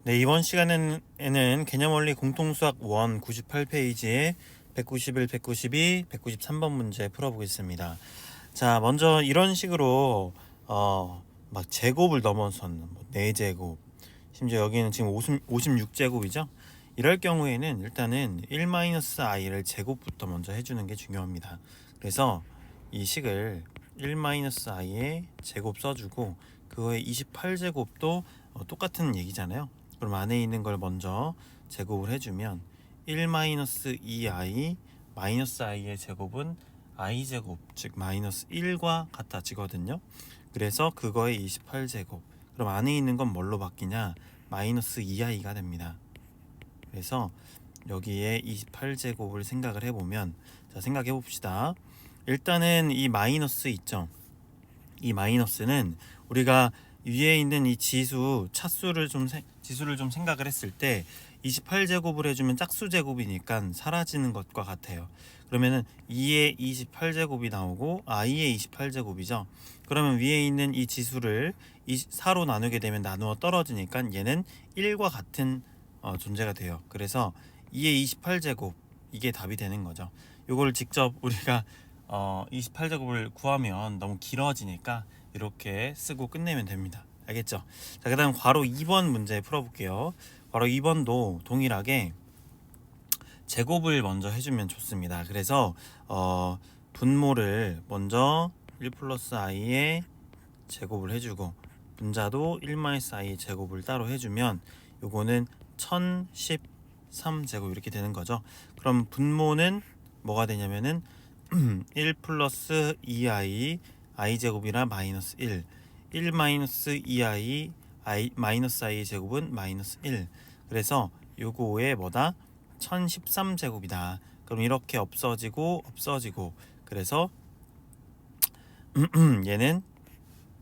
네, 이번 시간에는 개념원리 공통수학 1 98페이지에 191, 192, 193번 문제 풀어보겠습니다. 자, 먼저 이런 식으로 막 제곱을 넘어서는 뭐 4제곱, 심지어 여기는 지금 56제곱이죠. 이럴 경우에는 일단은 1-i를 제곱부터 먼저 해주는 게 중요합니다. 그래서 이 식을 1-i의 제곱 써주고 그거의 28제곱도 똑같은 얘기잖아요. 그럼 안에 있는 걸 먼저 제곱을 해주면 1-2i -i의 제곱은 i제곱, 즉 마이너스 1과 같아지거든요. 그래서 그거의 28제곱, 그럼 안에 있는 건 뭘로 바뀌냐? 마이너스 2i가 됩니다. 그래서 여기에 28제곱을 생각을 해보면, 자, 생각해 봅시다. 일단은 이 마이너스 있죠. 이 마이너스는 우리가 위에 있는 이 지수를 좀 생각을 했을 때 28제곱을 해주면 짝수 제곱이니까 사라지는 것과 같아요. 그러면은 2의 28제곱이 나오고 i의 28제곱이죠. 그러면 위에 있는 이 지수를 4로 나누게 되면 나누어 떨어지니까 얘는 1과 같은 존재가 돼요. 그래서 2의 28제곱, 이게 답이 되는 거죠. 요걸 직접 우리가 28제곱을 구하면 너무 길어지니까 이렇게 쓰고 끝내면 됩니다. 알겠죠? 자, 그 다음 괄호 2번 문제 풀어볼게요. 괄호 2번도 동일하게 제곱을 먼저 해주면 좋습니다. 그래서 분모를 먼저 1 플러스 i의 제곱을 해주고 분자도 1-i의 제곱을 따로 해주면 요거는 1013제곱 이렇게 되는 거죠. 그럼 분모는 뭐가 되냐면은 1 플러스 2i i제곱이라 마이너스 1 마이너스 2i 마이너스 i의 제곱은 마이너스 1. 그래서 요거의 뭐다? 1013제곱이다. 그럼 이렇게 없어지고 그래서 얘는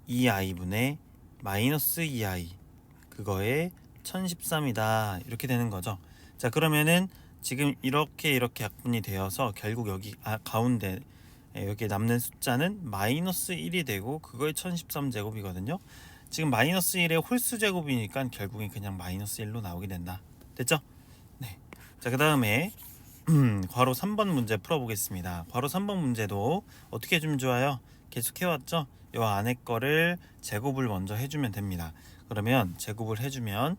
2i분의 마이너스 2i, 그거에 1013이다 이렇게 되는 거죠. 자, 그러면은 지금 이렇게 약분이 되어서 결국 여기 가운데 여기 남는 숫자는 마이너스 1이 되고 그거의 1013제곱이거든요. 지금 마이너스 1의 홀수 제곱이니까 결국엔 그냥 마이너스 1로 나오게 된다. 됐죠? 네. 자, 그 다음에 괄호 3번 문제 풀어보겠습니다. 괄호 3번 문제도 어떻게 해주면 좋아요? 계속 해왔죠? 요 안에 거를 제곱을 먼저 해주면 됩니다. 그러면 제곱을 해주면,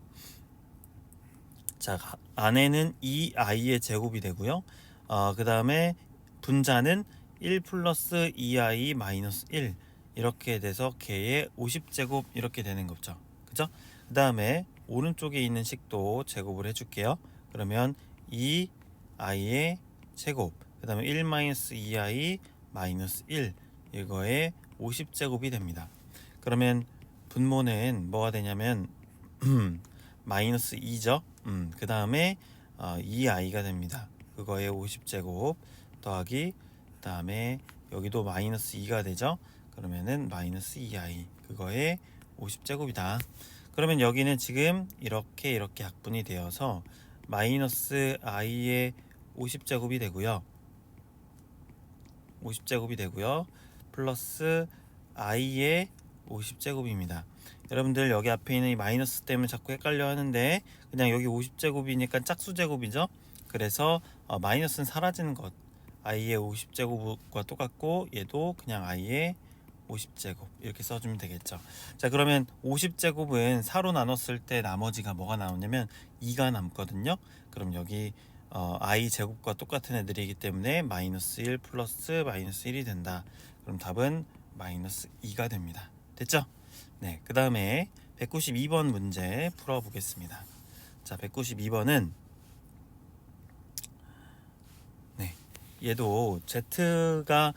자, 안에는 2i의 제곱이 되고요. 그 다음에 분자는 1 플러스 2i 마이너스 1 이렇게 돼서 걔의 50제곱 이렇게 되는 거죠. 그죠? 그 다음에 오른쪽에 있는 식도 제곱을 해줄게요. 그러면 2i의 제곱, 그 다음에 1 마이너스 2i 마이너스 1 이거의 50제곱이 됩니다. 그러면 분모는 뭐가 되냐면 마이너스 2죠. 그 다음에 2i가 됩니다. 그거의 50제곱 더하기, 그 다음에 여기도 마이너스 2가 되죠. 그러면은 마이너스 2i, 그거의 50제곱이다. 그러면 여기는 지금 이렇게 약분이 되어서 마이너스 i의 50제곱이 되고요. 플러스 i의 50제곱입니다. 여러분들 여기 앞에 있는 이 마이너스 때문에 자꾸 헷갈려 하는데 그냥 여기 50제곱이니까 짝수 제곱이죠. 그래서 마이너스는 사라지는 것, i의 50제곱과 똑같고 얘도 그냥 i의 50제곱 이렇게 써주면 되겠죠. 자, 그러면 50제곱은 4로 나눴을 때 나머지가 뭐가 나오냐면 2가 남거든요. 그럼 여기 i 제곱과 똑같은 애들이기 때문에 마이너스 1 플러스 마이너스 1이 된다. 그럼 답은 마이너스 2가 됩니다. 됐죠? 네, 그 다음에 192번 문제 풀어보겠습니다. 자, 192번은 얘도 z가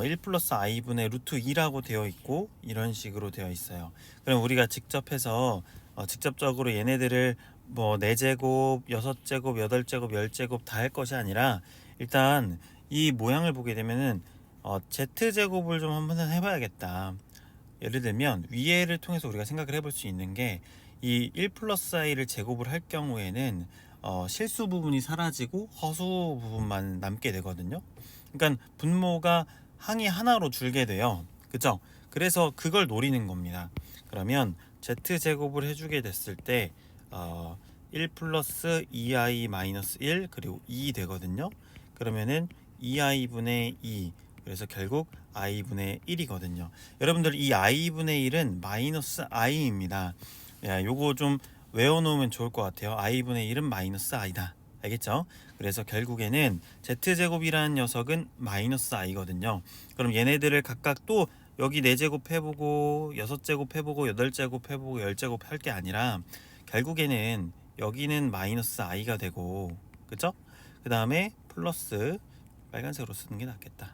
1 플러스 i분의 루트 2라고 되어 있고 이런 식으로 되어 있어요. 그럼 우리가 직접 해서 직접적으로 얘네들을 뭐 4제곱, 6제곱, 8제곱, 10제곱 다 할 것이 아니라 일단 이 모양을 보게 되면은 z제곱을 좀 한번 해봐야겠다. 예를 들면 위에를 통해서 우리가 생각을 해볼 수 있는 게 이 1 플러스 i를 제곱을 할 경우에는 실수 부분이 사라지고 허수 부분만 남게 되거든요. 그러니까 분모가 항이 하나로 줄게 돼요. 그죠? 그래서 그걸 노리는 겁니다. 그러면 z제곱을 해주게 됐을 때 1 플러스 2i 마이너스 1 그리고 2 되거든요. 그러면은 2i분의 2 그래서 결국 i분의 1이거든요. 여러분들 이 i분의 1은 마이너스 i입니다. 야, 요거 좀 외워놓으면 좋을 것 같아요. i분의 1은 마이너스 i다. 알겠죠? 그래서 결국에는 z제곱이라는 녀석은 마이너스 i거든요. 그럼 얘네들을 각각 또 여기 4제곱 해보고 6제곱 해보고 8제곱 해보고 10제곱 할 게 아니라 결국에는 여기는 마이너스 i가 되고, 그죠? 그 다음에 플러스, 빨간색으로 쓰는 게 낫겠다.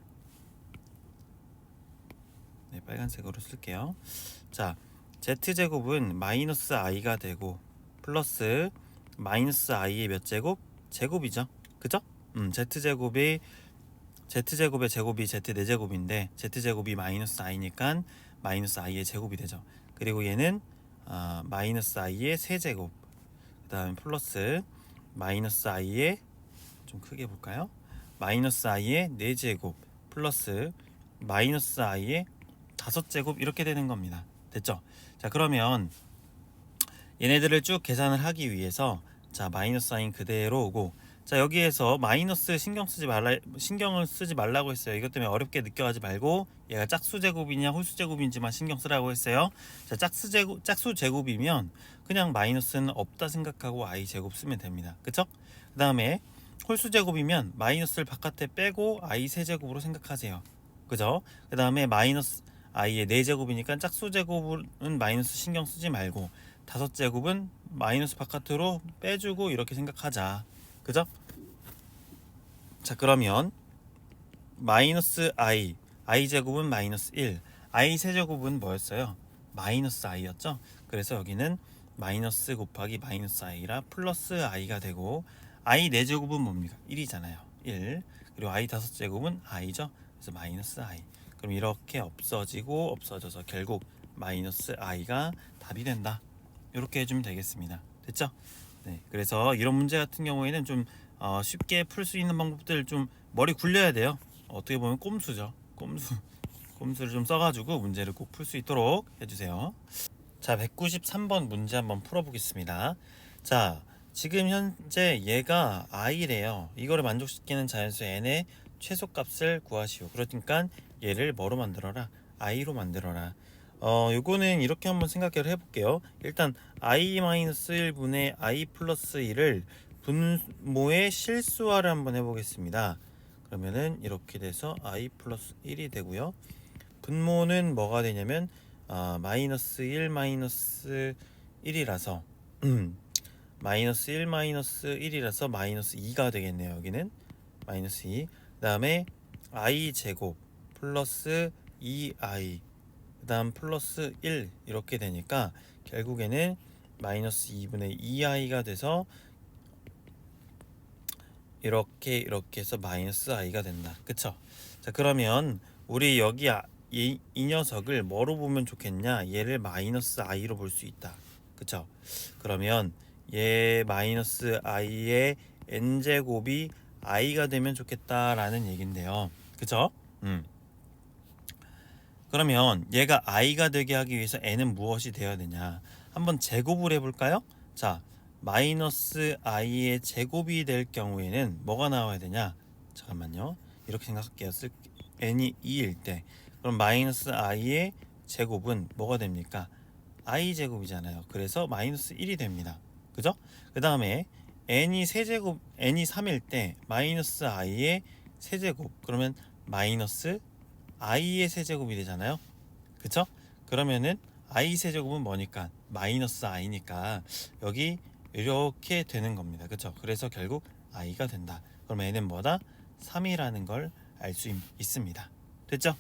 네, 빨간색으로 쓸게요. 자, z제곱은 마이너스 i가 되고 플러스 마이너스 i의 몇 제곱? 제곱이죠. 그죠? z제곱의 제곱이 z 4제곱인데 z제곱이 마이너스 i니까 마이너스 i의 제곱이 되죠. 그리고 얘는 마이너스 i의 세제곱, 그 다음에 플러스 마이너스 i의, 좀 크게 볼까요? 마이너스 i의 4제곱 플러스 마이너스 i의 5제곱 이렇게 되는 겁니다. 됐죠? 자, 그러면 얘네들을 쭉 계산을 하기 위해서 자, 마이너스 사인 그대로 오고, 자, 여기에서 마이너스 신경을 쓰지 말라고 했어요. 이것 때문에 어렵게 느껴하지 말고 얘가 짝수 제곱이냐 홀수 제곱인지만 신경 쓰라고 했어요. 자, 짝수 제곱이면 그냥 마이너스는 없다 생각하고 i 제곱 쓰면 됩니다. 그쵸? 그 다음에 홀수 제곱이면 마이너스를 바깥에 빼고 i 세제곱으로 생각하세요. 그죠? 그 다음에 마이너스 i의 4제곱이니까 짝수 제곱은 마이너스 신경 쓰지 말고 5제곱은 마이너스 바깥으로 빼주고 이렇게 생각하자. 그죠? 자, 그러면 마이너스 i 제곱은 마이너스 1, i 세제곱은 뭐였어요? 마이너스 i였죠? 그래서 여기는 마이너스 곱하기 마이너스 i라 플러스 i가 되고, i 4제곱은 뭡니까? 1이잖아요. 1. 그리고 i 5제곱은 i죠? 그래서 마이너스 i. 그럼 이렇게 없어져서 결국 마이너스 i가 답이 된다. 이렇게 해주면 되겠습니다. 됐죠? 네, 그래서 이런 문제 같은 경우에는 좀 쉽게 풀 수 있는 방법들 좀 머리 굴려야 돼요. 어떻게 보면 꼼수죠. 꼼수를 좀 써가지고 문제를 꼭 풀 수 있도록 해주세요. 자, 193번 문제 한번 풀어보겠습니다. 자, 지금 현재 얘가 i래요. 이거를 만족시키는 자연수 n의 최소값을 구하시오. 그러니까 얘를 뭐로 만들어라? i로 만들어라. 요거는 이렇게 한번 생각을 해볼게요. 일단 i-1분의 i 플러스 1을 분모의 실수화를 한번 해보겠습니다. 그러면은 이렇게 돼서 i 플러스 1이 되고요. 분모는 뭐가 되냐면 마이너스 1 마이너스 1이라서 마이너스 1 마이너스 1이라서 마이너스 2가 되겠네요. 여기는 마이너스 2. 그 다음에 i 제곱 플러스 2i 그 다음 플러스 1 이렇게 되니까 결국에는 마이너스 2분의 2i가 돼서 이렇게 해서 마이너스 i가 된다. 그쵸? 자, 그러면 우리 여기 이 녀석을 뭐로 보면 좋겠냐? 얘를 마이너스 i로 볼 수 있다. 그쵸? 그러면 얘 마이너스 i의 n제곱이 i가 되면 좋겠다라는 얘긴데요. 그쵸? 그러면 얘가 i가 되게 하기 위해서 n은 무엇이 되어야 되냐? 한번 제곱을 해볼까요? 자, 마이너스 i의 제곱이 될 경우에는 뭐가 나와야 되냐? 잠깐만요. 이렇게 생각할게요. n이 2일 때 그럼 마이너스 i의 제곱은 뭐가 됩니까? i 제곱이잖아요. 그래서 마이너스 1이 됩니다. 그죠? 그 다음에 n이 3일 때 마이너스 i의 세제곱 그러면 마이너스 i의 세제곱이 되잖아요. 그쵸? 그러면은 i 세제곱은 뭐니까? 마이너스 i니까 여기 이렇게 되는 겁니다. 그쵸? 그래서 결국 i가 된다. 그럼 n은 뭐다? 3이라는 걸 알 수 있습니다. 됐죠?